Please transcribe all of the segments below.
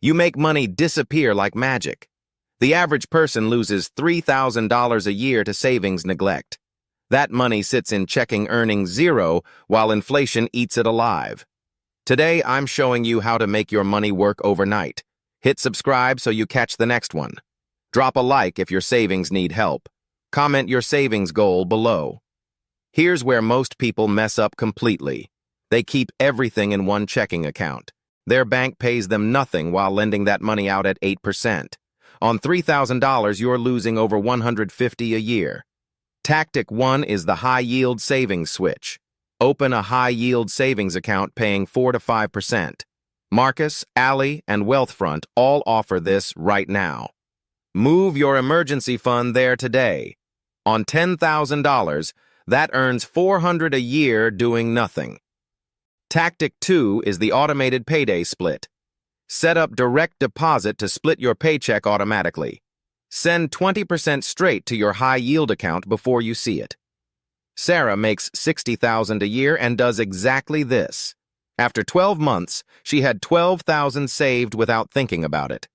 You make money disappear like magic. The average person loses $3,000 a year to savings neglect. That money sits in checking earning zero while inflation eats it alive. Today, I'm showing you how to make your money work overnight. Hit subscribe so you catch the next one. Drop a like if your savings need help. Comment your savings goal below. Here's where most people mess up completely. They keep everything in one checking account. Their bank pays them nothing while lending that money out at 8%. On $3,000, you're losing over $150 a year. Tactic 1 is the high-yield savings switch. Open a high-yield savings account paying 4 to 5%. Marcus, Ally, and Wealthfront all offer this right now. Move your emergency fund there today. On $10,000, that earns $400 a year doing nothing. Tactic 2 is the automated payday split. Set up direct deposit to split your paycheck automatically. Send 20% straight to your high-yield account before you see it. Sarah makes $60,000 a year and does exactly this. After 12 months, she had $12,000 saved without thinking about it.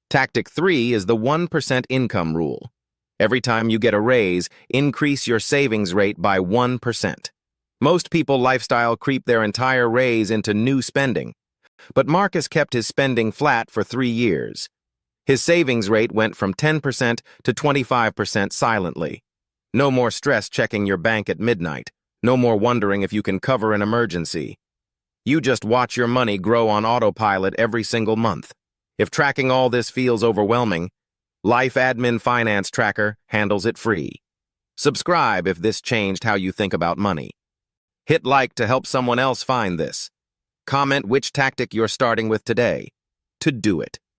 Tactic 3 is the 1% income rule. Every time you get a raise, increase your savings rate by 1%. Most people lifestyle creep their entire raise into new spending. But Marcus kept his spending flat for 3 years. His savings rate went from 10% to 25% silently. No more stress checking your bank at midnight. No more wondering if you can cover an emergency. You just watch your money grow on autopilot every single month. If tracking all this feels overwhelming, Life Admin Finance Tracker handles it free. Subscribe if this changed how you think about money. Hit like to help someone else find this. Comment which tactic you're starting with today. To do it.